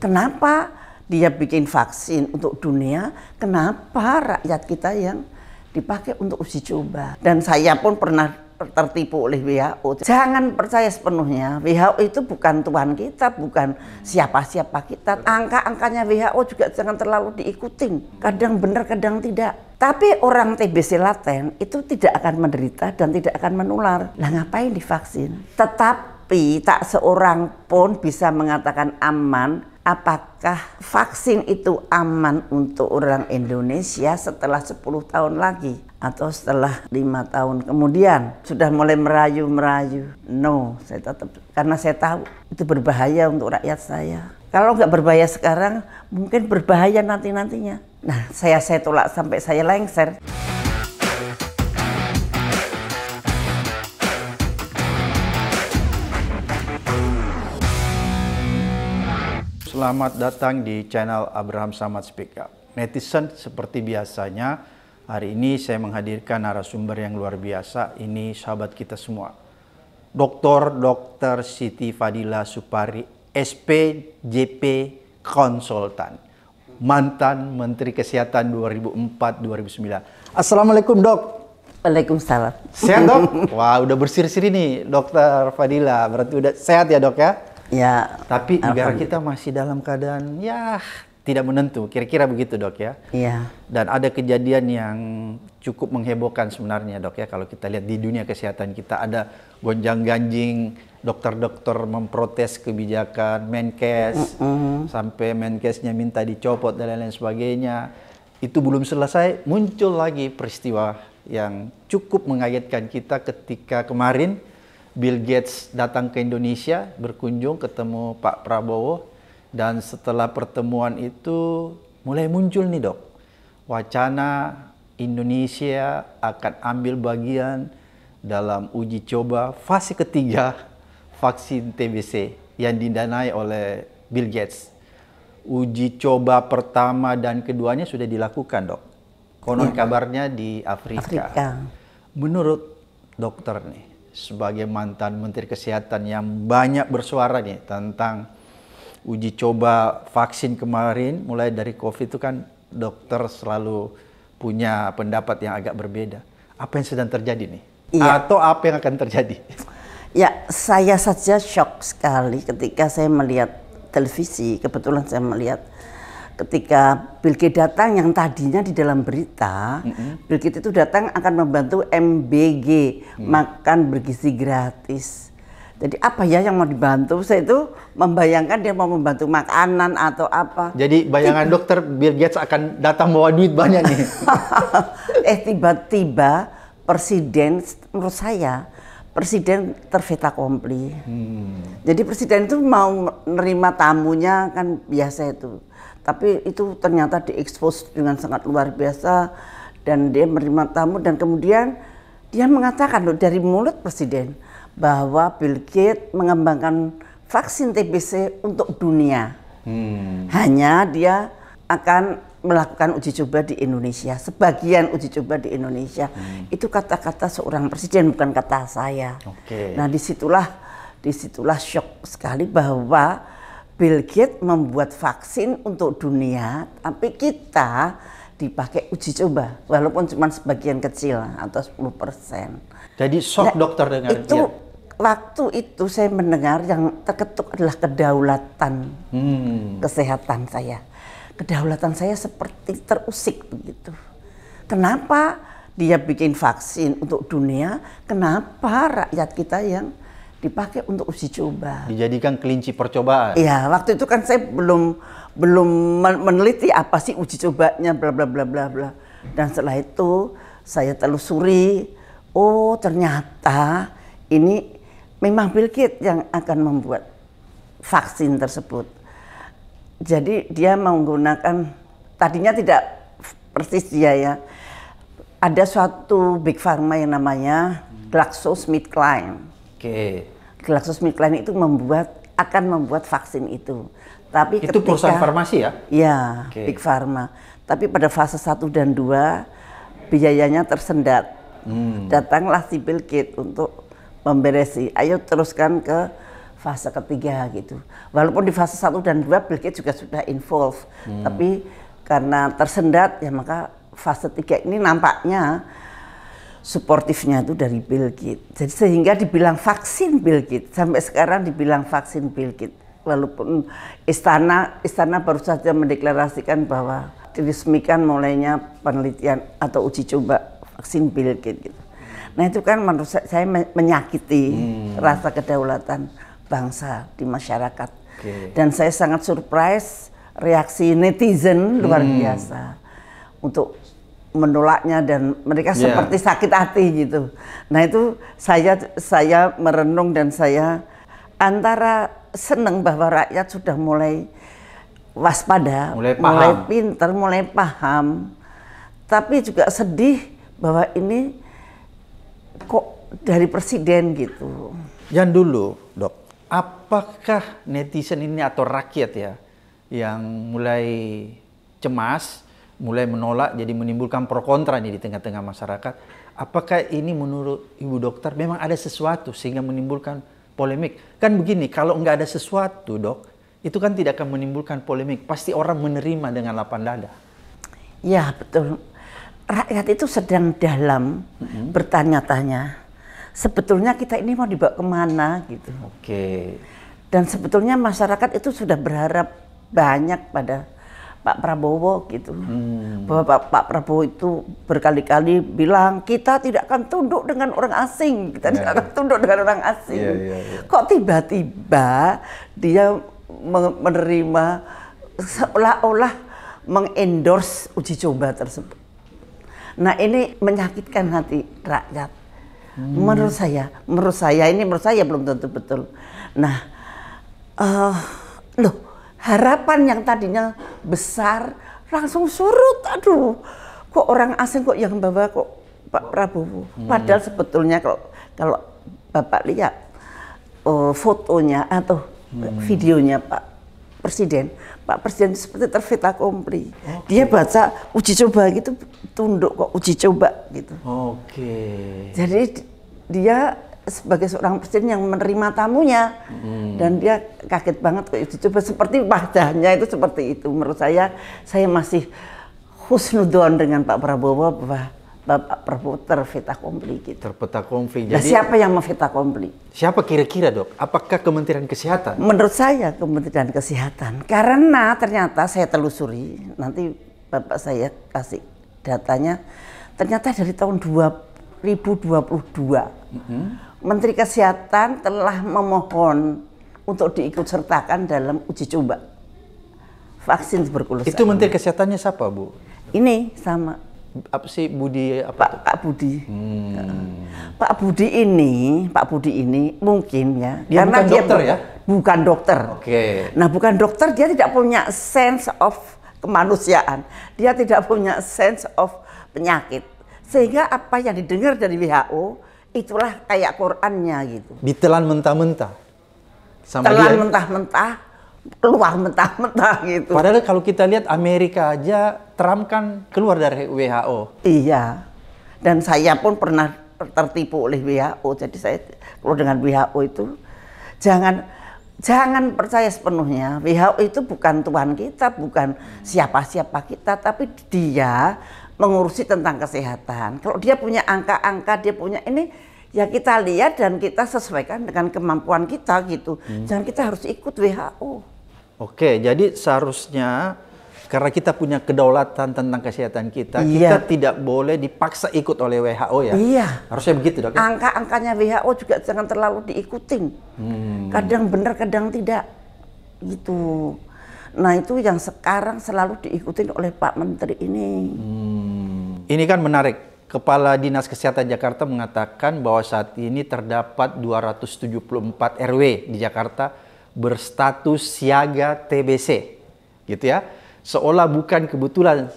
Kenapa dia bikin vaksin untuk dunia, kenapa rakyat kita yang dipakai untuk uji coba? Dan saya pun pernah tertipu oleh WHO. Jangan percaya sepenuhnya, WHO itu bukan Tuhan kita, bukan siapa-siapa kita. Angka-angkanya WHO juga jangan terlalu diikutin. Kadang benar, kadang tidak. Tapi orang TBC laten itu tidak akan menderita dan tidak akan menular. Lah ngapain divaksin? Tetapi tak seorang pun bisa mengatakan aman. Apakah vaksin itu aman untuk orang Indonesia setelah 10 tahun lagi? Atau setelah 5 tahun kemudian? Sudah mulai merayu-merayu. No, saya tetap, karena saya tahu itu berbahaya untuk rakyat saya. Kalau nggak berbahaya sekarang, mungkin berbahaya nanti-nantinya. Nah, saya tolak sampai saya lengser. Selamat datang di channel Abraham Samad Speak Up. Netizen, seperti biasanya, hari ini saya menghadirkan narasumber yang luar biasa. Ini sahabat kita semua. Dr. Siti Fadila Supari, SPJP Konsultan. Mantan Menteri Kesehatan 2004-2009. Assalamualaikum, Dok. Waalaikumsalam. Sehat, Dok? Wah, udah bersih-bersih nih, Dr. Fadila. Berarti udah sehat ya, Dok ya? Ya. Tapi negara kita masih dalam keadaan ya tidak menentu, kira-kira begitu, Dok ya. Iya. Dan ada kejadian yang cukup menghebohkan sebenarnya, Dok ya. Kalau kita lihat di dunia kesehatan kita ada gonjang-ganjing, dokter-dokter memprotes kebijakan Menkes, sampai Menkesnya minta dicopot dan lain-lain sebagainya. Itu belum selesai, muncul lagi peristiwa yang cukup mengagetkan kita ketika kemarin Bill Gates datang ke Indonesia, berkunjung ketemu Pak Prabowo, dan setelah pertemuan itu mulai muncul nih, Dok, wacana Indonesia akan ambil bagian dalam uji coba fase ketiga vaksin TBC yang didanai oleh Bill Gates. Uji coba pertama dan keduanya sudah dilakukan, Dok. Konon kabarnya di Afrika. Menurut dokter nih, sebagai mantan Menteri Kesehatan yang banyak bersuara nih tentang uji coba vaksin kemarin, mulai dari COVID itu kan dokter selalu punya pendapat yang agak berbeda. Apa yang sedang terjadi nih? Iya. Atau apa yang akan terjadi? Ya, saya saja shock sekali ketika saya melihat televisi. Kebetulan saya melihat ketika Bill Gates datang, yang tadinya di dalam berita, Bill Gates itu datang akan membantu MBG, makan bergizi gratis. Jadi apa ya yang mau dibantu? Saya itu membayangkan dia mau membantu makanan atau apa. Jadi bayangan dokter Bill Gates akan datang bawa duit banyak nih. Tiba-tiba presiden, menurut saya, presiden terfeta kompli. Jadi presiden itu mau nerima tamunya kan biasa itu. Tapi itu ternyata diekspos dengan sangat luar biasa, dan dia menerima tamu, dan kemudian dia mengatakan loh dari mulut presiden bahwa Bill Gates mengembangkan vaksin TBC untuk dunia. Hanya dia akan melakukan uji coba di Indonesia, sebagian uji coba di Indonesia. Itu kata-kata seorang presiden, bukan kata saya. Nah, disitulah shock sekali bahwa Bill Gates membuat vaksin untuk dunia, tapi kita dipakai uji coba, walaupun cuma sebagian kecil atau 10%. Jadi shock, dokter, dengar itu. Waktu itu saya mendengar yang terketuk adalah kedaulatan kesehatan saya. Kedaulatan saya seperti terusik begitu. Kenapa dia bikin vaksin untuk dunia? Kenapa rakyat kita yang dipakai untuk uji coba? Dijadikan kelinci percobaan. Iya, waktu itu kan saya belum meneliti apa sih uji cobanya, bla bla bla bla bla. Dan setelah itu saya telusuri, oh ternyata ini memang Bill Gates yang akan membuat vaksin tersebut. Jadi dia menggunakan, tadinya tidak persis dia ya, ada suatu big pharma yang namanya GlaxoSmithKline. GlaxoSmithKline itu akan membuat vaksin itu. Tapi itu perusahaan farmasi ya? Ya, big pharma. Tapi pada fase 1 dan 2 biayanya tersendat. Datanglah si Bill Gates untuk memberesi, ayo teruskan ke fase ketiga gitu. Walaupun di fase 1 dan 2 Bill Gates juga sudah involve, tapi karena tersendat ya maka fase 3 ini nampaknya suportifnya itu dari Bill Gates. Jadi sehingga dibilang vaksin Bill Gates, sampai sekarang dibilang vaksin Bill Gates. Walaupun istana baru saja mendeklarasikan bahwa diresmikan mulainya penelitian atau uji coba vaksin Bill Gates gitu. Nah itu kan menurut saya menyakiti rasa kedaulatan bangsa di masyarakat. Dan saya sangat surprise reaksi netizen luar biasa untuk menolaknya dan mereka seperti sakit hati gitu. Nah itu saya merenung dan saya antara senang bahwa rakyat sudah mulai waspada, mulai pintar, mulai paham, tapi juga sedih bahwa ini kok dari presiden gitu. Yang dulu, Dok, apakah netizen ini atau rakyat ya yang mulai cemas, mulai menolak, jadi menimbulkan pro kontra nih di tengah-tengah masyarakat? Apakah ini menurut Ibu Dokter memang ada sesuatu sehingga menimbulkan polemik? Kan begini, kalau nggak ada sesuatu, Dok, itu kan tidak akan menimbulkan polemik. Pasti orang menerima dengan lapang dada. Ya, betul. Rakyat itu sedang dalam bertanya-tanya. Sebetulnya kita ini mau dibawa kemana gitu. Dan sebetulnya masyarakat itu sudah berharap banyak pada Pak Prabowo gitu. Bahwa Pak Prabowo itu berkali-kali bilang kita tidak akan tunduk dengan orang asing, kita tidak akan tunduk dengan orang asing. Kok tiba-tiba dia menerima seolah-olah mengendorse uji coba tersebut. Nah ini menyakitkan hati rakyat. Menurut saya belum tentu betul. Nah, harapan yang tadinya besar langsung surut. Aduh, kok orang asing kok yang bawa kok Pak Prabowo. Padahal sebetulnya kalau Bapak lihat fotonya atau videonya Pak Presiden seperti terfit accompli. Dia baca uji coba gitu, tunduk kok uji coba gitu. Jadi dia sebagai seorang presiden yang menerima tamunya dan dia kaget banget kok uji coba, seperti wajahnya itu seperti itu. Menurut saya masih husnudon dengan Pak Prabowo bahwa Bapak Prabowo terfit accompli gitu. Terfit accompli. Jadi siapa yang memfit accompli? Siapa kira-kira, Dok? Apakah Kementerian Kesehatan? Menurut saya Kementerian Kesehatan. Karena ternyata saya telusuri, nanti Bapak saya kasih datanya, ternyata dari tahun 2022 Menteri Kesehatan telah memohon untuk diikutsertakan dalam uji coba vaksin tuberkulosis. Itu Menteri Kesehatannya siapa, Bu? Ini sama apa sih Budi Pak Budi. Pak Budi ini mungkin ya, dia karena bukan dokter ya? Bukan dokter. Nah, bukan dokter, dia tidak punya sense of kemanusiaan. Dia tidak punya sense of penyakit. Sehingga apa yang didengar dari WHO itulah kayak Qurannya gitu. Ditelan mentah-mentah. Telan mentah-mentah, keluar mentah-mentah gitu. Padahal kalau kita lihat Amerika aja, Trump kan keluar dari WHO. Iya. Dan saya pun pernah tertipu oleh WHO. Jadi saya kalau dengan WHO itu jangan percaya sepenuhnya. WHO itu bukan Tuhan kita, bukan siapa-siapa kita, tapi dia mengurusi tentang kesehatan. Kalau dia punya angka-angka, dia punya ini, ya kita lihat dan kita sesuaikan dengan kemampuan kita gitu. Jangan kita harus ikut WHO. Jadi seharusnya karena kita punya kedaulatan tentang kesehatan kita, kita tidak boleh dipaksa ikut oleh WHO ya. Iya. Harusnya begitu, Dok. Angka-angkanya WHO juga jangan terlalu diikutin. Kadang benar, kadang tidak. Gitu. Nah itu yang sekarang selalu diikutin oleh Pak Menteri ini. Ini kan menarik. Kepala Dinas Kesehatan Jakarta mengatakan bahwa saat ini terdapat 274 RW di Jakarta berstatus siaga TBC, gitu ya. Seolah bukan kebetulan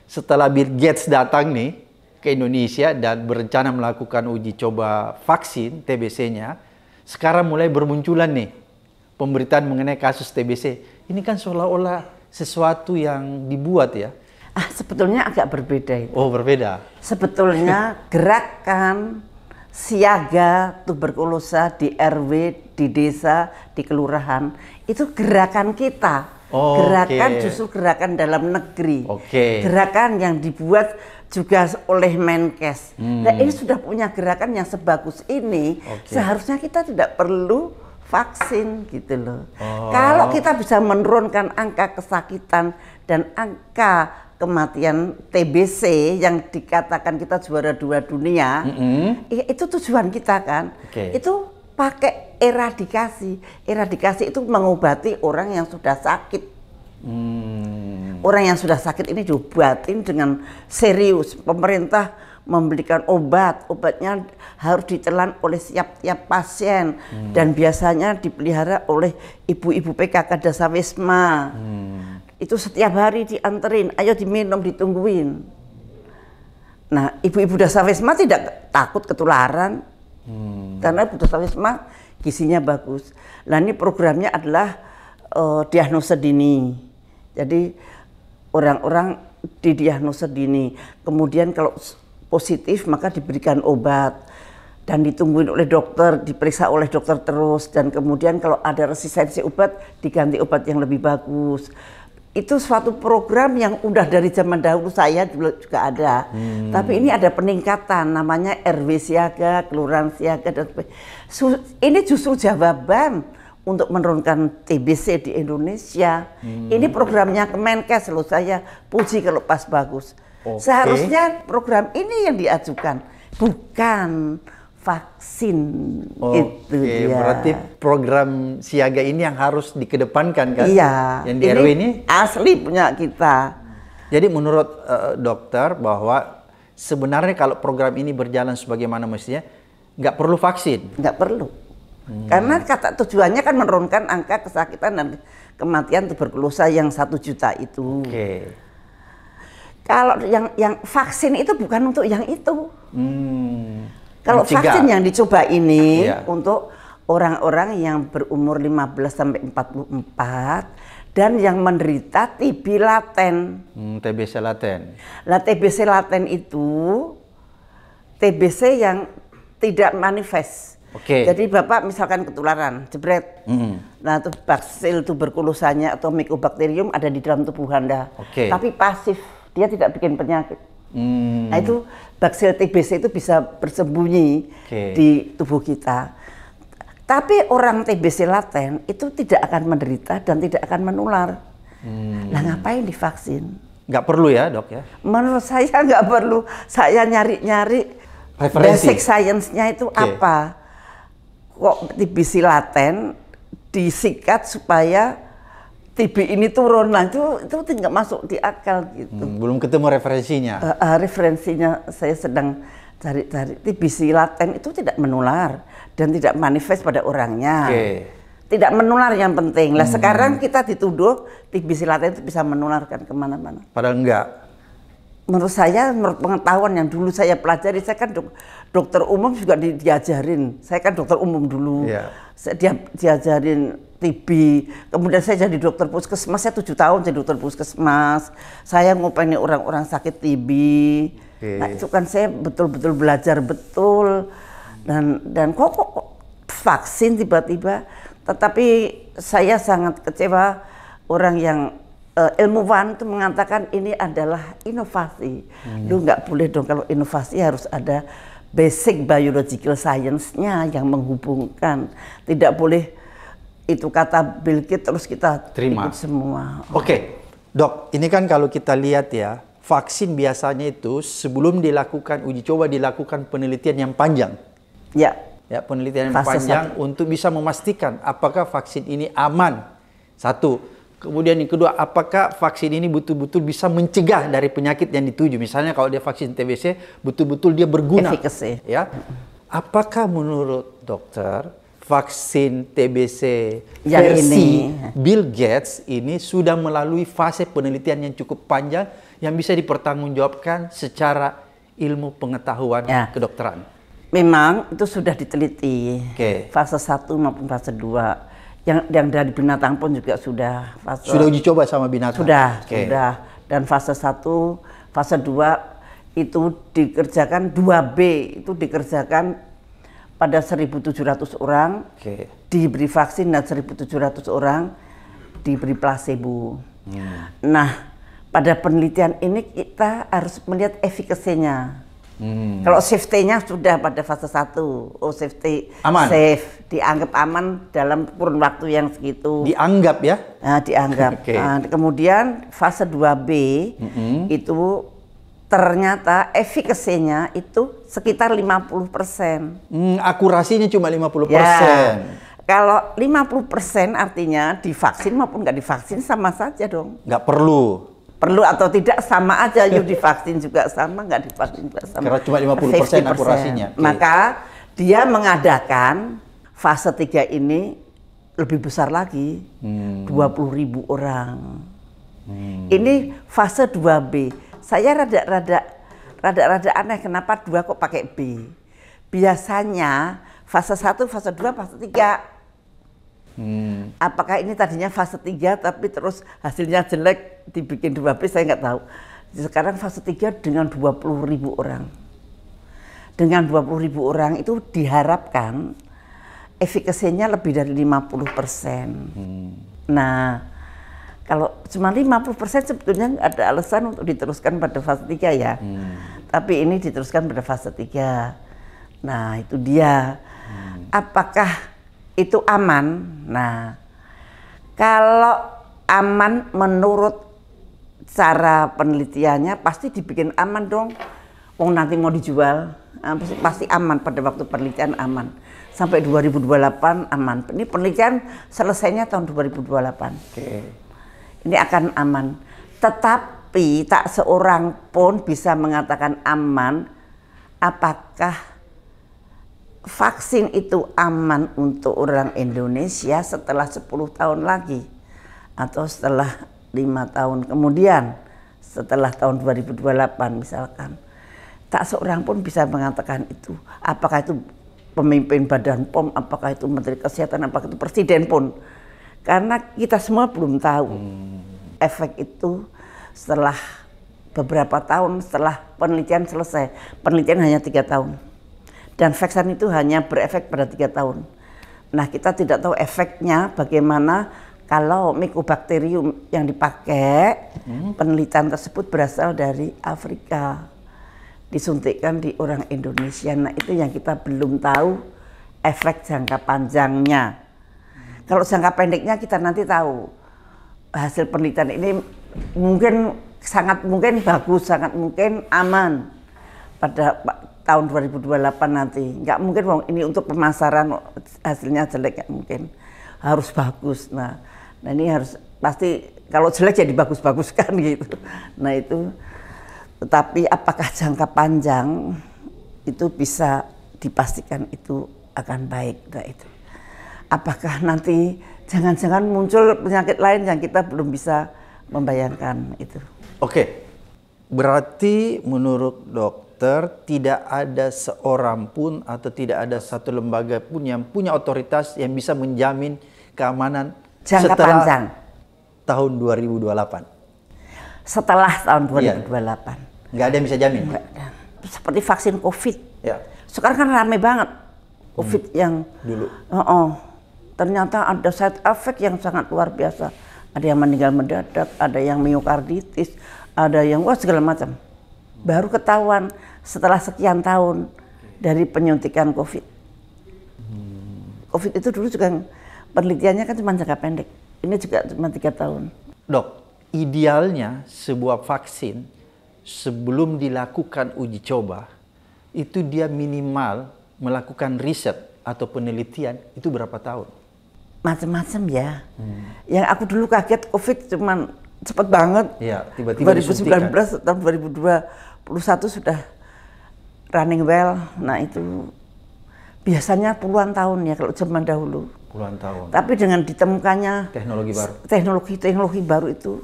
setelah Bill Gates datang nih ke Indonesia dan berencana melakukan uji coba vaksin TBC-nya, sekarang mulai bermunculan nih pemberitaan mengenai kasus TBC. Ini kan seolah-olah sesuatu yang dibuat ya. Sebetulnya agak berbeda itu. Berbeda. Sebetulnya gerakan siaga tuberkulosa di RW, di desa, di kelurahan, itu gerakan kita. Gerakan justru gerakan dalam negeri. Gerakan yang dibuat juga oleh Menkes. Nah, ini sudah punya gerakan yang sebagus ini, seharusnya kita tidak perlu vaksin gitu loh. Kalau kita bisa menurunkan angka kesakitan dan angka kematian TBC yang dikatakan kita juara 2 dunia, itu tujuan kita kan. Itu pakai eradikasi. Eradikasi itu mengobati orang yang sudah sakit. Orang yang sudah sakit ini diobatin dengan serius. Pemerintah memberikan obatnya harus ditelan oleh setiap pasien dan biasanya dipelihara oleh ibu-ibu PKK Dasawisma. Itu setiap hari dianterin, ayo diminum, ditungguin. Nah, ibu-ibu Dasawisma tidak takut ketularan karena ibu Dasawisma gizinya bagus. Nah, ini programnya adalah diagnosa dini. Jadi orang-orang didiagnosa dini, kemudian kalau positif maka diberikan obat dan ditungguin oleh dokter, diperiksa oleh dokter terus, dan kemudian kalau ada resistensi obat diganti obat yang lebih bagus. Itu suatu program yang udah dari zaman dahulu saya juga ada, tapi ini ada peningkatan, namanya RW siaga, kelurahan siaga, dan ini justru jawaban untuk menurunkan TBC di Indonesia. Ini programnya Kemenkes loh, saya puji kalau pas bagus. Seharusnya program ini yang diajukan, bukan vaksin. Itu dia. Berarti program siaga ini yang harus dikedepankan kan? Iya. Yang di RW ini asli punya kita. Jadi menurut dokter bahwa sebenarnya kalau program ini berjalan sebagaimana mestinya, nggak perlu vaksin? Nggak perlu. Karena kata tujuannya kan menurunkan angka kesakitan dan kematian tuberkulosa yang 1 juta itu. Kalau yang vaksin itu bukan untuk yang itu. Kalau vaksin yang dicoba ini untuk orang-orang yang berumur 15 sampai 44 dan yang menderita TB laten. TBC laten. Nah, TBC laten itu TBC yang tidak manifest. Jadi Bapak misalkan ketularan, jebret. Nah, itu baksil tuberkulosanya atau mycobacterium ada di dalam tubuh Anda. Tapi pasif, dia tidak bikin penyakit. Nah, itu baksil TBC itu bisa bersembunyi di tubuh kita. Tapi orang TBC laten itu tidak akan menderita dan tidak akan menular. Nah, ngapain divaksin? Nggak perlu ya, Dok ya? Menurut saya nggak perlu. Saya nyari-nyari basic science-nya itu apa. Kok TBC laten disikat supaya TB ini turun, nah itu tidak masuk di akal gitu. Belum ketemu referensinya. Referensinya saya sedang cari-cari. TBC laten itu tidak menular dan tidak manifest pada orangnya. Tidak menular yang penting. Lah sekarang kita dituduh TBC laten itu bisa menularkan kemana-mana. Padahal enggak. Menurut saya, menurut pengetahuan yang dulu saya pelajari, saya kan dokter umum juga diajarin. Saya kan dokter umum dulu. Saya diajarin TB. Kemudian saya jadi dokter puskesmas. Saya 7 tahun jadi dokter puskesmas. Saya ngopeni orang-orang sakit TB. Nah, itu kan saya betul-betul belajar betul. Dan kok vaksin tiba-tiba. Tetapi saya sangat kecewa orang yang ilmuwan itu mengatakan ini adalah inovasi. Lu nggak boleh dong, kalau inovasi harus ada basic biological science-nya yang menghubungkan. Tidak boleh itu kata Bill Gates terus kita terima ikut semua. Dok, ini kan kalau kita lihat ya, vaksin biasanya itu sebelum dilakukan uji coba dilakukan penelitian yang panjang. Ya, penelitian yang panjang untuk bisa memastikan apakah vaksin ini aman. Satu. Kemudian yang kedua, apakah vaksin ini betul-betul bisa mencegah dari penyakit yang dituju? Misalnya kalau dia vaksin TBC, betul-betul dia berguna. Efficacy. Ya. Apakah menurut dokter, vaksin TBC yang versi Bill Gates ini sudah melalui fase penelitian yang cukup panjang yang bisa dipertanggungjawabkan secara ilmu pengetahuan kedokteran? Memang itu sudah diteliti. Fase 1 maupun fase 2. Yang dari binatang pun juga sudah uji coba sama binatang? Sudah. Dan fase 1, fase 2 itu dikerjakan 2B, itu dikerjakan pada 1.700 orang diberi vaksin dan 1.700 orang diberi placebo. Nah, pada penelitian ini kita harus melihat efikasinya. Kalau safety-nya sudah pada fase 1, safety aman. Safe, dianggap aman dalam kurun waktu yang segitu. Dianggap ya? Nah, dianggap. Kemudian fase 2B itu ternyata efikasinya itu sekitar 50%. Akurasinya cuma 50%. Ya, kalau 50% artinya divaksin maupun nggak divaksin sama saja dong. Nggak perlu. Perlu atau tidak sama aja, yuk divaksin juga sama, nggak divaksin juga sama. Karena cuma 50% akurasinya. Maka dia mengadakan fase 3 ini lebih besar lagi, 20.000 orang. Ini fase 2B. Saya rada aneh kenapa 2 kok pakai B. Biasanya fase 1, fase 2, fase 3. Apakah ini tadinya fase 3 tapi terus hasilnya jelek dibikin 2B, saya nggak tahu. Sekarang fase 3 dengan 20.000 orang. Dengan 20.000 orang itu diharapkan efikasinya lebih dari 50%. Nah, kalau cuma 50% sebetulnya nggak ada alasan untuk diteruskan pada fase 3 ya. Tapi ini diteruskan pada fase 3. Nah, itu dia. Apakah itu aman? Nah, kalau aman menurut cara penelitiannya pasti dibikin aman dong. Nanti mau dijual, pasti aman pada waktu penelitian aman. Sampai 2028 aman. Ini penelitian selesainya tahun 2028. Ini akan aman. Tetapi tak seorang pun bisa mengatakan aman apakah vaksin itu aman untuk orang Indonesia setelah 10 tahun lagi atau setelah 5 tahun kemudian, setelah tahun 2028 misalkan. Tak seorang pun bisa mengatakan itu. Apakah itu pemimpin Badan POM, apakah itu Menteri Kesehatan, apakah itu Presiden pun. Karena kita semua belum tahu efek itu setelah beberapa tahun setelah penelitian selesai. Penelitian hanya 3 tahun. Dan vaksin itu hanya berefek pada 3 tahun. Nah, kita tidak tahu efeknya bagaimana kalau Mycobacterium yang dipakai, penelitian tersebut berasal dari Afrika. Disuntikkan di orang Indonesia. Nah, itu yang kita belum tahu efek jangka panjangnya. Kalau jangka pendeknya kita nanti tahu. Hasil penelitian ini sangat mungkin bagus, sangat mungkin aman pada tahun 2028 nanti. Nggak mungkin ini untuk pemasaran hasilnya jelek, nggak mungkin. Harus bagus. Nah ini harus pasti kalau jelek ya dibagus-baguskan gitu. Nah itu, tetapi apakah jangka panjang itu bisa dipastikan itu akan baik? Nah itu. Apakah nanti jangan-jangan muncul penyakit lain yang kita belum bisa membayangkan itu. Oke, berarti menurut dokter tidak ada seorang pun atau tidak ada satu lembaga pun yang punya otoritas yang bisa menjamin keamanan jangka setelah panjang tahun 2028. Setelah tahun 2028. Nggak ada yang bisa jamin. Seperti vaksin COVID. Ya. Sekarang kan rame banget COVID yang dulu. Ternyata ada side effect yang sangat luar biasa. Ada yang meninggal mendadak, ada yang miokarditis, ada yang segala macam. Baru ketahuan setelah sekian tahun dari penyuntikan COVID. COVID itu dulu juga penelitiannya kan cuma jangka pendek. Ini juga cuma 3 tahun. Dok, idealnya sebuah vaksin sebelum dilakukan uji coba itu dia minimal melakukan riset atau penelitian itu berapa tahun? Macam-macam ya. Yang aku dulu kaget COVID cuman cepet banget. Ya, tiba-tiba 2019 tahun 2021 sudah running well. Nah itu biasanya puluhan tahun ya kalau zaman dahulu. Puluhan tahun. Tapi dengan ditemukannya teknologi baru itu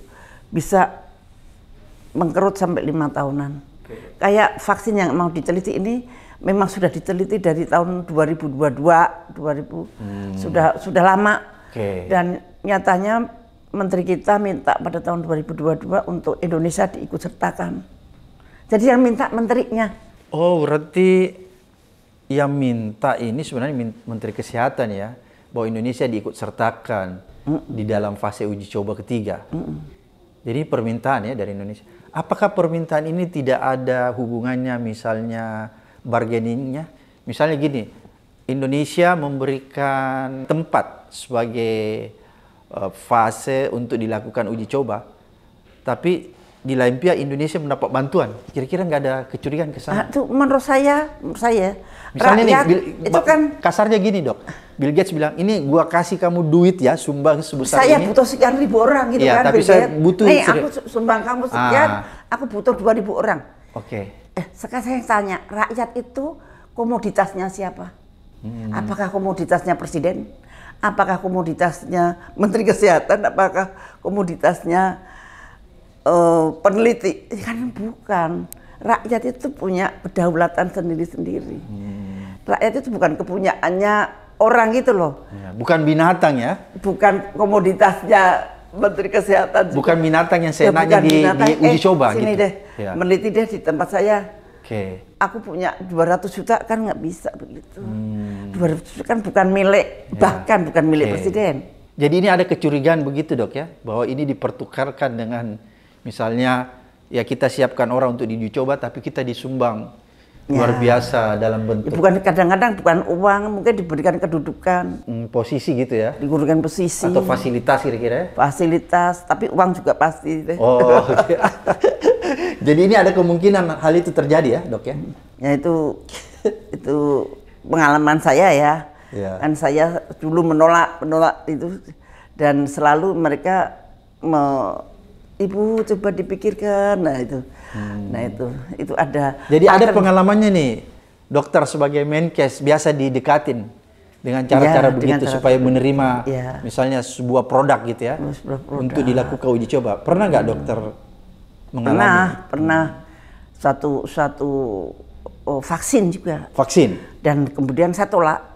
bisa mengkerut sampai 5 tahunan. Kayak vaksin yang mau diteliti ini memang sudah diteliti dari tahun 2022, sudah lama. Dan nyatanya menteri kita minta pada tahun 2022 untuk Indonesia diikut sertakan. Jadi yang minta menterinya. Oh, berarti yang minta ini sebenarnya Menteri Kesehatan ya, bahwa Indonesia diikut sertakan di dalam fase uji coba ketiga. Jadi permintaan ya dari Indonesia. Apakah permintaan ini tidak ada hubungannya misalnya bargainingnya? Misalnya gini, Indonesia memberikan tempat sebagai fase untuk dilakukan uji coba, tapi di lain pihak Indonesia mendapat bantuan. Kira-kira nggak ada kecurigaan ke sana? Itu menurut saya Misalnya rakyat nih, itu kan kasarnya gini dok, Bill Gates bilang, ini gua kasih kamu duit ya, sumbang sebesar saya ini. butuh sekian ribu orang gitu Iya, kan. tapi Bill saya Gates. butuh Nih aku sumbang kamu sekian, aku butuh 2.000 orang. Oke. Sekarang saya tanya, rakyat itu komoditasnya siapa? Apakah komoditasnya presiden? Apakah komoditasnya Menteri Kesehatan? Apakah komoditasnya peneliti? Kan bukan. Rakyat itu punya kedaulatan sendiri-sendiri. Rakyat itu bukan kepunyaannya orang gitu loh. Ya, bukan binatang ya? Bukan komoditasnya Menteri Kesehatan. Bukan binatang yang seenaknya di uji coba sini gitu. Deh, ya. meneliti deh di tempat saya. Oke. Aku punya 200 juta kan nggak bisa begitu. 200 juta kan bukan milik, bahkan bukan milik presiden. Jadi ini ada kecurigaan begitu dok ya, bahwa ini dipertukarkan dengan misalnya ya kita siapkan orang untuk diuji coba, tapi kita disumbang luar biasa dalam bentuk. Bukan kadang-kadang bukan uang, mungkin diberikan kedudukan. Posisi gitu ya? Diberikan posisi. Atau fasilitas kira-kira? Fasilitas, tapi uang juga pasti. Deh. Oh, okay. Jadi ini ada kemungkinan hal itu terjadi ya dok ya? Ya itu pengalaman saya ya. Kan saya dulu menolak itu dan selalu mereka Ibu coba dipikirkan, nah itu ada. Jadi ada pengalamannya nih, dokter sebagai Menkes biasa didekatin dengan cara-cara begitu supaya menerima misalnya sebuah produk gitu ya, untuk dilakukan uji coba. Pernah nggak dokter mengalami? Pernah satu vaksin juga. Vaksin. Dan kemudian saya tolak.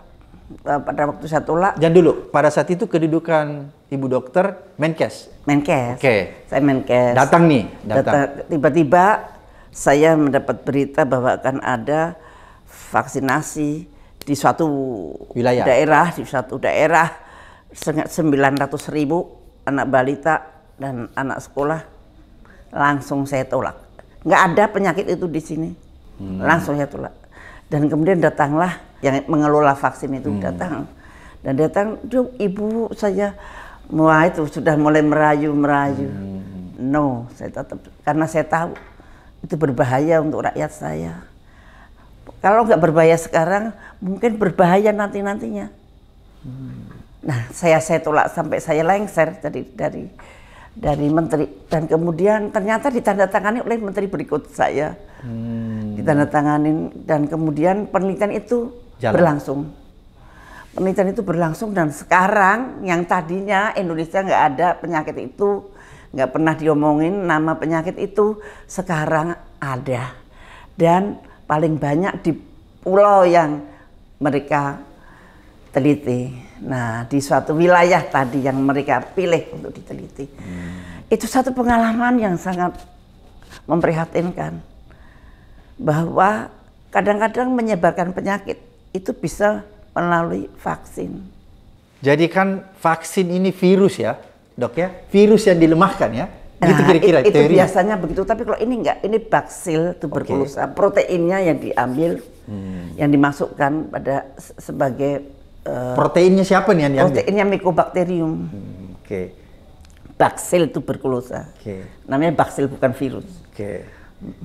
Pada waktu saya tolak. Dan dulu pada saat itu kedudukan ibu dokter Menkes. Menkes. Oke. Saya Menkes. Datang. Tiba-tiba saya mendapat berita bahwa akan ada vaksinasi di suatu wilayah daerah, 900.000 anak balita dan anak sekolah. Langsung saya tolak. Nggak ada penyakit itu di sini. Langsung saya tolak. Dan kemudian datanglah yang mengelola vaksin itu datang. Dan datang, ibu saya itu sudah mulai merayu. No, saya tetap, karena saya tahu itu berbahaya untuk rakyat saya. Kalau nggak berbahaya sekarang, mungkin berbahaya nantinya. Nah, saya tolak sampai saya lengser dari menteri, dan kemudian ternyata ditandatangani oleh menteri berikut saya. Ditandatangani, dan kemudian penelitian itu berlangsung. Penelitian itu berlangsung, dan sekarang yang tadinya Indonesia nggak ada penyakit itu, nggak pernah diomongin nama penyakit itu, sekarang ada. Dan paling banyak di pulau yang mereka teliti. Nah, di suatu wilayah tadi yang mereka pilih untuk diteliti. Itu satu pengalaman yang sangat memprihatinkan. Bahwa kadang-kadang menyebarkan penyakit itu bisa melalui vaksin. Jadi kan vaksin ini virus ya, dok ya? Virus yang dilemahkan ya? Begitu kira-kira itu teorinya. Biasanya begitu, tapi kalau ini enggak, ini baksil tuberkulosa. Proteinnya yang diambil, yang dimasukkan pada sebagai proteinnya siapa nih yang diambil? Proteinnya Mycobacterium. Baksil tuberkulosa. Namanya baksil, bukan virus.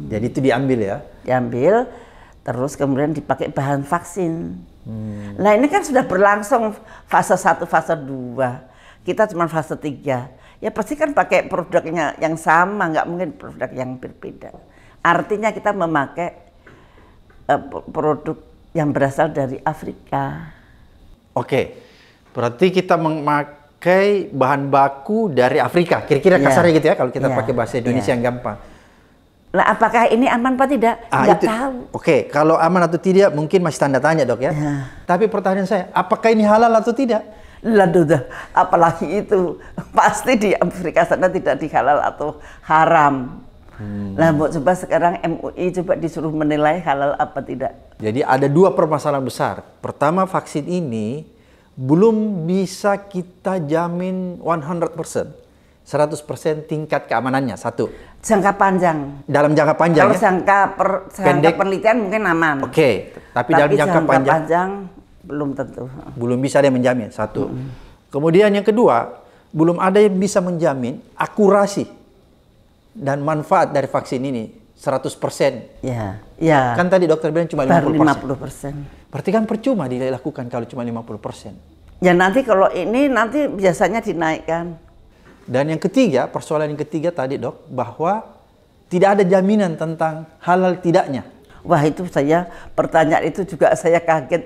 Jadi itu diambil ya? Diambil, terus kemudian dipakai bahan vaksin. Nah ini kan sudah berlangsung fase 1, fase 2. Kita cuma fase 3. Ya pasti kan pakai produknya yang sama, nggak mungkin produk yang berbeda. Artinya kita memakai produk yang berasal dari Afrika. Oke, berarti kita memakai bahan baku dari Afrika. Kira-kira kasarnya gitu ya, kalau kita pakai bahasa Indonesia yang gampang. Nah, apakah ini aman apa tidak? Nggak tahu. Oke, kalau aman atau tidak mungkin masih tanda tanya dok ya. Tapi pertanyaan saya, apakah ini halal atau tidak? Apalagi itu pasti di Afrika sana tidak dihalal atau haram. Nah, coba sekarang MUI coba disuruh menilai halal apa tidak. Jadi ada dua permasalahan besar. Pertama, vaksin ini belum bisa kita jamin 100%, 100% tingkat keamanannya, satu. Jangka panjang. Dalam jangka panjang Kalau ya? jangka Pendek. penelitian mungkin aman. Oke, tapi dalam jangka panjang belum tentu. belum bisa dia menjamin, satu. Kemudian yang kedua, belum ada yang bisa menjamin akurasi dan manfaat dari vaksin ini 100%. Ya, ya. Kan tadi dokter bilang cuma 50%. Baru 50%. Berarti kan percuma dilakukan kalau cuma 50%. Ya nanti kalau ini nanti biasanya dinaikkan. Dan yang ketiga, persoalan yang ketiga tadi dok, bahwa tidak ada jaminan tentang halal tidaknya. Wah itu saya, pertanyaan itu juga saya kaget.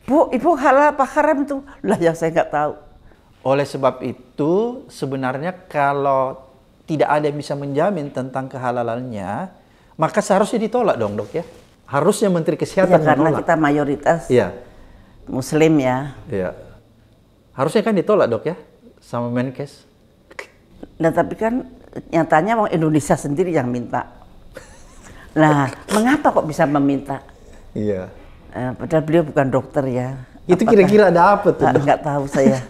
Bu, ibu halal apa haram itu? Lah ya saya nggak tahu. Oleh sebab itu, sebenarnya kalau tidak ada yang bisa menjamin tentang kehalalannya, maka seharusnya ditolak dong dok ya. Harusnya Menteri Kesehatan Ya karena menolak. kita mayoritas Iya. Muslim ya. Iya. Harusnya kan ditolak dok ya, sama Menkes. Nah tapi kan nyatanya orang Indonesia sendiri yang minta. Nah mengapa kok bisa meminta? Iya. Padahal beliau bukan dokter ya. Itu kira-kira ada apa tuh dok? Nggak tahu saya.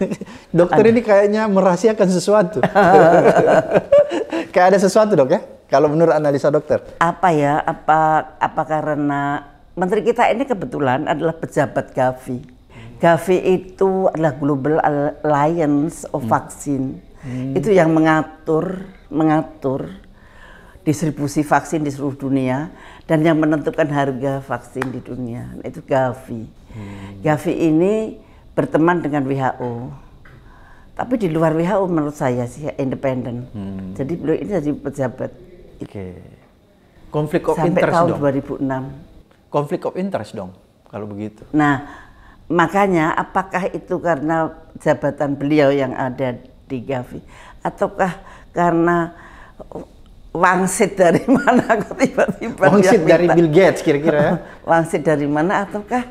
Dokter ini kayaknya merahasiakan sesuatu. Kayak ada sesuatu dok ya? Kalau menurut analisa dokter. Apa ya? Apa karena menteri kita ini kebetulan adalah pejabat Gavi. Gavi itu adalah Global Alliance of Vaccine. Itu yang mengatur distribusi vaksin di seluruh dunia dan yang menentukan harga vaksin di dunia. Itu Gavi. Gavi ini berteman dengan WHO. Tapi di luar WHO menurut saya sih independen. Jadi beliau ini jadi pejabat. Oke. Konflik of Sampai interest tahun dong. 2006. Konflik of interest dong kalau begitu. Nah, makanya apakah itu karena jabatan beliau yang ada di Gavi ataukah karena wangsit dari mana kok tiba-tiba Wangsit dari Bill Gates kira-kira ya. Wangsit dari mana ataukah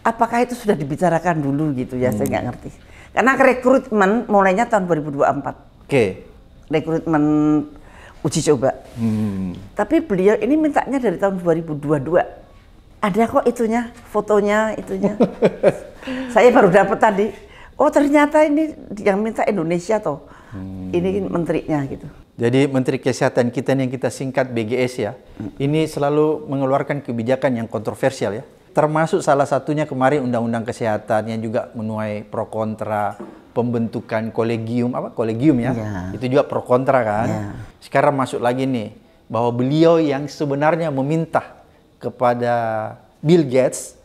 apakah itu sudah dibicarakan dulu gitu ya, saya nggak ngerti. Karena rekrutmen mulainya tahun 2024. Oke. Rekrutmen uji coba. Tapi beliau ini mintanya dari tahun 2022. Ada kok itunya, fotonya itunya. Saya baru dapat tadi. Oh ternyata ini yang minta Indonesia toh. Ini menterinya gitu. Jadi Menteri Kesehatan kita yang kita singkat BGS ya, ini selalu mengeluarkan kebijakan yang kontroversial ya. Termasuk salah satunya kemarin Undang-Undang Kesehatan yang juga menuai pro kontra, pembentukan kolegium ya. Itu juga pro kontra kan. Sekarang masuk lagi nih bahwa beliau yang sebenarnya meminta kepada Bill Gates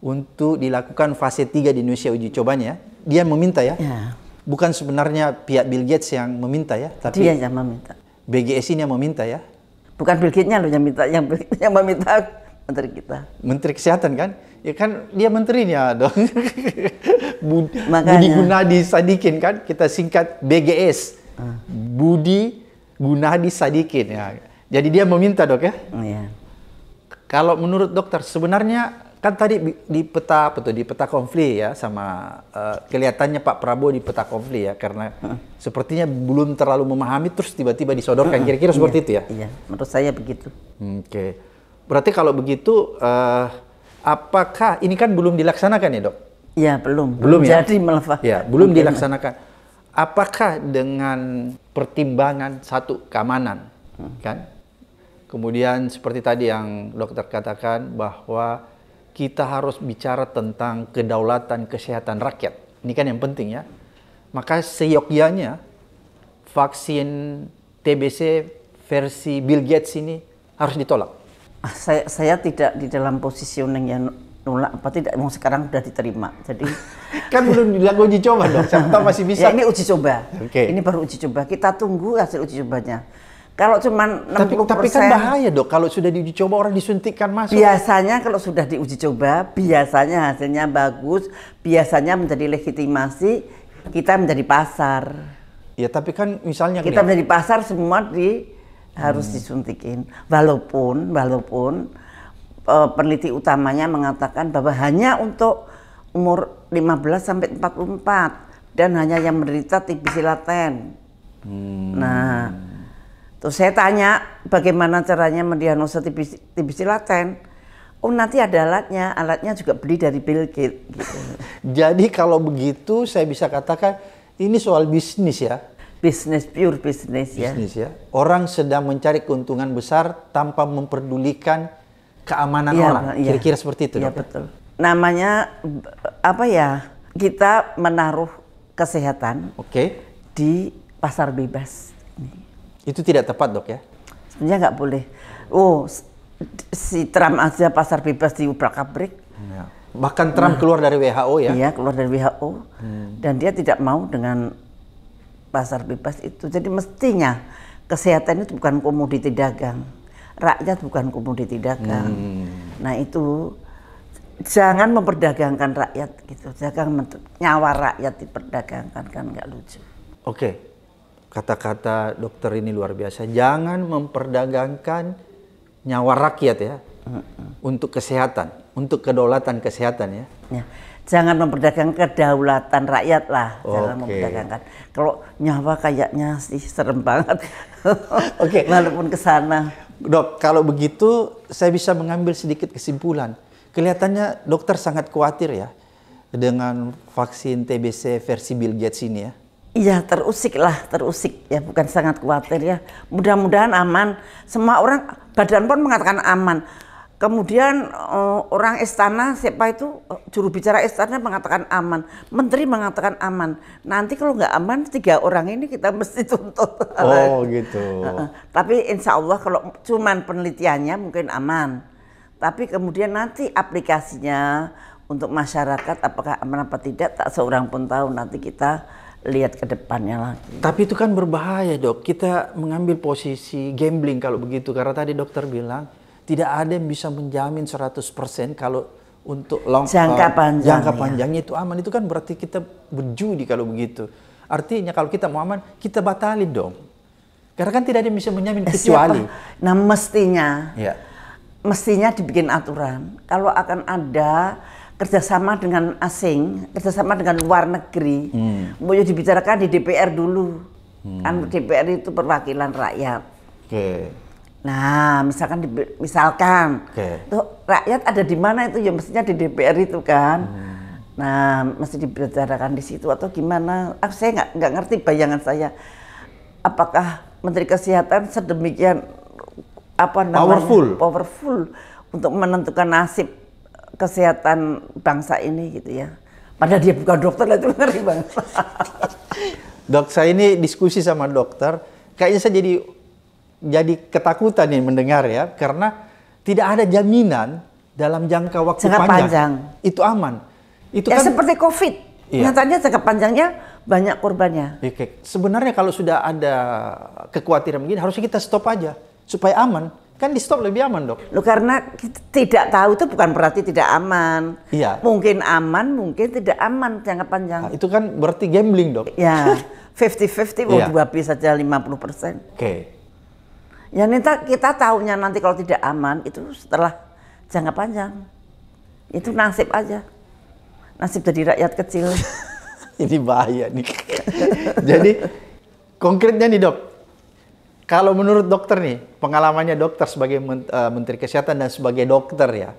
untuk dilakukan fase 3 di Indonesia uji cobanya, dia meminta ya. Bukan sebenarnya pihak Bill Gates yang meminta ya, tapi dia yang meminta. BGS ini yang meminta ya. Bukan Bill Gates-nya loh yang minta, yang meminta menteri kita. Menteri Kesehatan kan? Ya kan dia menterinya dong. Budi Gunadi Sadikin kan? Kita singkat BGS. Budi Gunadi Sadikin ya. Jadi dia meminta dok ya? Iya. Kalau menurut dokter sebenarnya kan tadi di peta konflik ya sama kelihatannya Pak Prabowo di peta konflik ya karena sepertinya belum terlalu memahami terus tiba-tiba disodorkan kira-kira seperti itu ya? Iya, menurut saya begitu. Oke. Berarti kalau begitu apakah ini kan belum dilaksanakan ya dok? Iya belum. Belum ya? Jadi melefah. Ya belum dilaksanakan. Apakah dengan pertimbangan satu keamanan kan? Kemudian seperti tadi yang dokter katakan bahwa kita harus bicara tentang kedaulatan kesehatan rakyat. Ini kan yang penting ya. Maka seyogyanya vaksin TBC versi Bill Gates ini harus ditolak. Saya tidak di dalam positioning yang nolak apa tidak. Mau sekarang sudah diterima. Jadi kan belum dilakukan uji coba dong. Siapa tahu masih bisa. Ya, ini uji coba. Oke. Ini baru uji coba. Kita tunggu hasil uji cobanya. Kalau cuma 60%. Tapi kan bahaya dok, kalau sudah diuji coba orang disuntikkan masuk. Biasanya kalau sudah diuji coba, biasanya hasilnya bagus, biasanya menjadi legitimasi, kita menjadi pasar. Ya tapi kan misalnya kita menjadi pasar semua harus disuntikin. Walaupun peneliti utamanya mengatakan bahwa hanya untuk umur 15 sampai 44 dan hanya yang menderita TBC laten. Nah, terus saya tanya bagaimana caranya mendiagnosa TBC laten. Oh nanti ada alatnya juga beli dari Bill Gates. Gitu. Jadi kalau begitu saya bisa katakan ini soal bisnis ya. Bisnis, pure bisnis ya. Bisnis ya. Orang sedang mencari keuntungan besar tanpa memperdulikan keamanan orang. Kira-kira seperti itu. Iya betul. Namanya apa ya? Kita menaruh kesehatan di pasar bebas. Itu tidak tepat dok ya? Sebenarnya nggak boleh. Oh, si Trump aja pasar bebas diubrak-abrik. Ya. Bahkan Trump keluar dari WHO ya? Iya, keluar dari WHO. Dan dia tidak mau dengan pasar bebas itu. Jadi mestinya kesehatan itu bukan komoditi dagang. Rakyat bukan komoditi dagang. Nah itu jangan memperdagangkan rakyat gitu. Jangan nyawa rakyat diperdagangkan, kan nggak lucu. Oke, kata-kata dokter ini luar biasa. Jangan memperdagangkan nyawa rakyat ya, untuk kesehatan, untuk kedaulatan kesehatan ya. Ya. Jangan memperdagangkan kedaulatan rakyat lah, jangan memperdagangkan. Kalau nyawa kayaknya sih serem banget. Walaupun ke sana. Dok, kalau begitu saya bisa mengambil sedikit kesimpulan. Kelihatannya dokter sangat khawatir ya dengan vaksin TBC versi Bill Gates ini ya. Iya, terusik ya, bukan sangat khawatir ya. Mudah-mudahan aman. Semua orang, badan pun mengatakan aman. Kemudian orang istana, siapa itu juru bicara istana mengatakan aman. Menteri mengatakan aman. Nanti kalau nggak aman, 3 orang ini kita mesti tuntut. Oh gitu. Tapi insya Allah kalau cuman penelitiannya mungkin aman. Tapi kemudian nanti aplikasinya untuk masyarakat apakah aman apa tidak, tak seorang pun tahu. Nanti kita lihat ke depannya lagi. Tapi itu kan berbahaya dok, kita mengambil posisi gambling kalau begitu. Karena tadi dokter bilang, tidak ada yang bisa menjamin 100% kalau untuk jangka panjangnya itu aman. Itu kan berarti kita berjudi kalau begitu. Artinya kalau kita mau aman, kita batalin dong. Karena kan tidak ada yang bisa menjamin kecuali. Nah mestinya dibikin aturan. Kalau akan ada kerjasama dengan asing, kerjasama dengan luar negeri, mau dibicarakan di DPR dulu. Kan DPR itu perwakilan rakyat. Nah, misalkan tuh rakyat ada di mana itu ya mestinya di DPR itu kan. Nah, mesti dibicarakan di situ atau gimana? Saya nggak ngerti bayangan saya. Apakah Menteri Kesehatan sedemikian powerful untuk menentukan nasib kesehatan bangsa ini gitu ya. Padahal dia bukan dokter, itu ngeri banget. Dok, saya ini diskusi sama dokter, kayaknya saya jadi ketakutan nih mendengar ya, karena tidak ada jaminan dalam jangka waktu panjang itu aman. Itu ya kan seperti COVID. Nyatanya jangka panjangnya banyak korbannya. Sebenarnya kalau sudah ada kekhawatiran begini harusnya kita stop aja supaya aman. Kan di stop lebih aman dok. Loh, karena tidak tahu itu bukan berarti tidak aman. Iya. Mungkin aman, mungkin tidak aman jangka panjang. Nah, itu kan berarti gambling dok. Ya, 50-50 mau 2B saja 50%. Ya kita tahunya nanti kalau tidak aman itu setelah jangka panjang. Itu nasib aja. Nasib jadi rakyat kecil. Ini bahaya nih. Jadi konkretnya nih dok. Kalau menurut dokter nih, pengalamannya dokter sebagai Menteri Kesehatan dan sebagai dokter ya,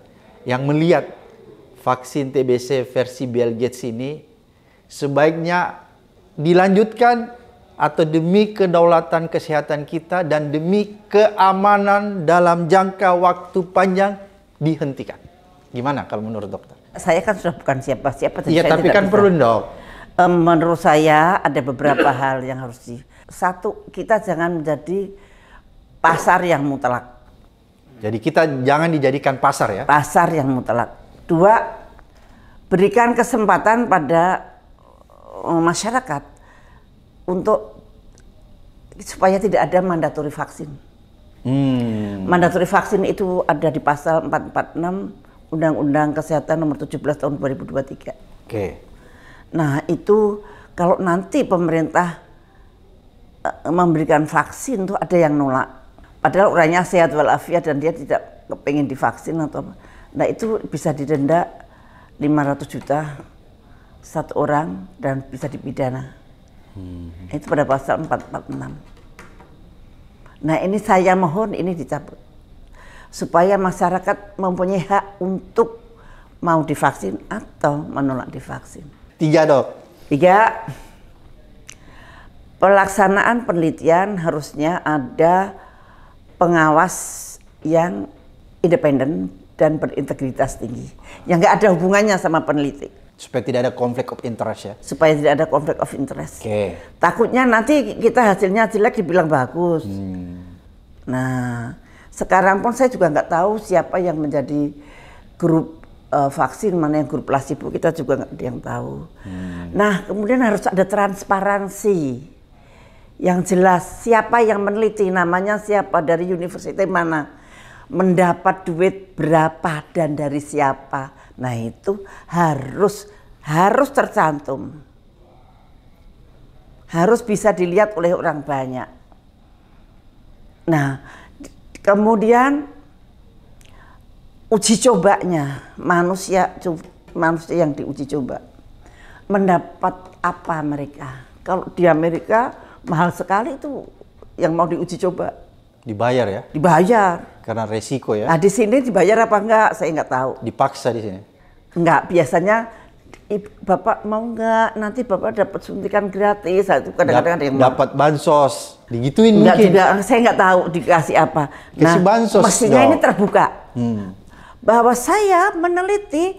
yang melihat vaksin TBC versi Bill Gates ini sebaiknya dilanjutkan atau demi kedaulatan kesehatan kita dan demi keamanan dalam jangka waktu panjang dihentikan. Gimana kalau menurut dokter? Saya kan sudah bukan siapa-siapa. Iya, tapi kan perlu dok. Menurut saya ada beberapa hal yang harus Satu, kita jangan menjadi pasar yang mutlak. Jadi kita jangan dijadikan pasar ya? Pasar yang mutlak. 2, berikan kesempatan pada masyarakat supaya tidak ada mandatori vaksin. Mandatori vaksin itu ada di pasal 446 Undang-Undang Kesehatan nomor 17 tahun 2023. Nah itu kalau nanti pemerintah memberikan vaksin tuh ada yang nolak. Padahal orangnya sehat walafiat dan dia tidak kepingin divaksin atau apa. Nah itu bisa didenda 500 juta satu orang dan bisa dipidana. Itu pada pasal 446. Nah ini saya mohon ini dicabut. supaya masyarakat mempunyai hak untuk mau divaksin atau menolak divaksin. 3 dok. 3, pelaksanaan penelitian harusnya ada pengawas yang independen dan berintegritas tinggi, yang nggak ada hubungannya sama peneliti. Supaya tidak ada konflik of interest ya? Supaya tidak ada konflik of interest. Oke. Takutnya nanti kita hasilnya jelek dibilang bagus. Nah, sekarang pun saya juga nggak tahu siapa yang menjadi grup vaksin, mana yang grup placebo, kita juga nggak ada yang tahu. Nah, kemudian harus ada transparansi yang jelas, siapa yang meneliti, namanya siapa, dari universitas mana, mendapat duit berapa dan dari siapa. Nah, itu harus tercantum. Harus bisa dilihat oleh orang banyak. Nah, kemudian uji cobanya, manusia yang diuji coba mendapat apa mereka. Kalau di Amerika mahal sekali itu yang mau diuji coba. Dibayar ya? Dibayar. Karena resiko ya? Nah, di sini dibayar apa enggak? Saya nggak tahu. Dipaksa di sini? Enggak, biasanya Bapak mau enggak, nanti Bapak dapat suntikan gratis. Itu kadang-kadang ada yang dapat bansos, digituin enggak, mungkin? juga, saya nggak tahu dikasih apa. Kasih bansos mestinya dong. ini terbuka. Bahwa saya meneliti,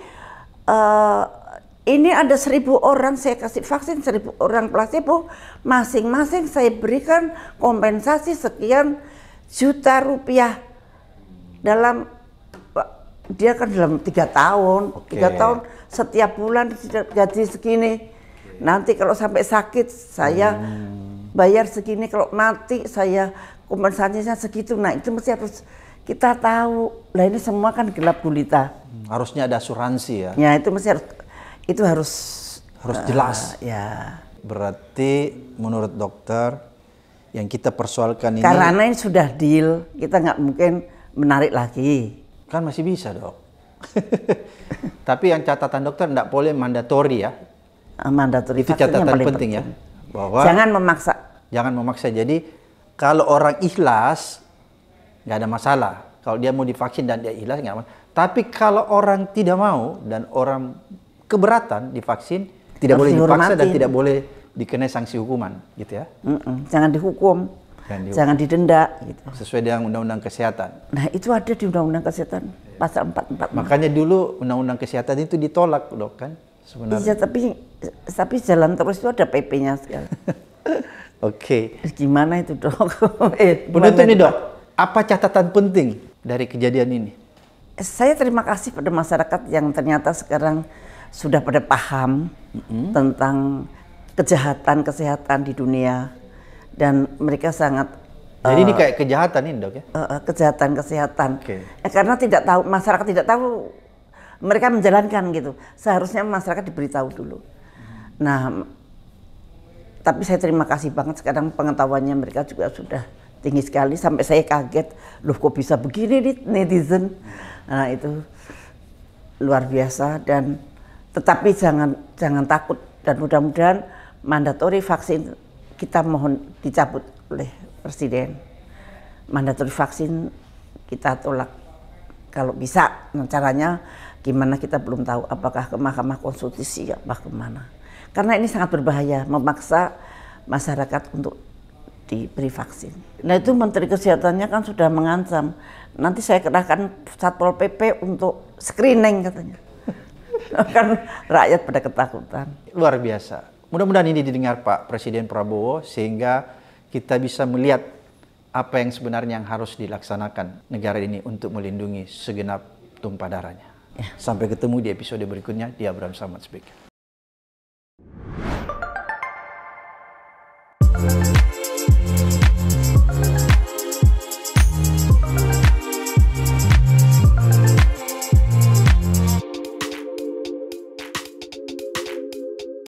ini ada 1.000 orang, saya kasih vaksin 1.000 orang placebo, masing-masing saya berikan kompensasi sekian juta rupiah dalam, dia kan dalam 3 tahun, 3 tahun setiap bulan jadi segini. Nanti kalau sampai sakit saya bayar segini, kalau mati saya kompensasinya segitu. Nah, itu mesti harus kita tahu. Lah, ini semua kan gelap gulita. Harusnya ada asuransi ya? Ya, itu mesti harus jelas. Ya. Berarti menurut dokter yang kita persoalkan ini, karena ini sudah deal, kita nggak mungkin menarik lagi. Kan masih bisa dok. Tapi yang catatan dokter tidak boleh mandatori ya. Mandatori itu catatan penting ya. Bahwa jangan memaksa. Jangan memaksa. Jadi kalau orang ikhlas nggak ada masalah. Kalau dia mau divaksin dan dia ikhlas nggak masalah. Tapi kalau orang tidak mau dan orang keberatan divaksin, tidak boleh dipaksa dan tidak boleh dikenai sanksi hukuman, gitu ya. Jangan dihukum, jangan didenda, gitu. Sesuai dengan Undang-Undang Kesehatan. Nah, itu ada di Undang-Undang Kesehatan pasal 44. Makanya dulu Undang-Undang Kesehatan itu ditolak, dok, kan? Sebenarnya. Iya, tapi jalan terus itu ada PP-nya sekali. Oke. Gimana itu, dok? Penutup nih, dok. Apa catatan penting dari kejadian ini? Saya terima kasih pada masyarakat yang ternyata sekarang sudah pada paham tentang kejahatan kesehatan di dunia, dan mereka sangat. Jadi ini kayak kejahatan ini, dok ya? Kejahatan kesehatan. Karena tidak tahu, masyarakat tidak tahu, mereka menjalankan gitu. Seharusnya masyarakat diberitahu dulu. Nah, tapi saya terima kasih banget sekarang pengetahuannya mereka juga sudah tinggi sekali, sampai saya kaget, loh kok bisa begini nih netizen. Nah, itu luar biasa. Dan tetapi jangan takut, dan mudah-mudahan mandatori vaksin kita mohon dicabut oleh Presiden. Mandatori vaksin kita tolak kalau bisa. Nah, caranya gimana kita belum tahu, apakah ke Mahkamah Konstitusi apa kemana. Karena ini sangat berbahaya memaksa masyarakat untuk diberi vaksin. Nah, itu Menteri Kesehatannya kan sudah mengancam, nanti saya kerahkan Satpol PP untuk screening katanya. Kan rakyat pada ketakutan. Luar biasa. Mudah-mudahan ini didengar Pak Presiden Prabowo sehingga kita bisa melihat apa yang sebenarnya yang harus dilaksanakan negara ini untuk melindungi segenap tumpah darahnya. Sampai ketemu di episode berikutnya di Abraham Samad Speak.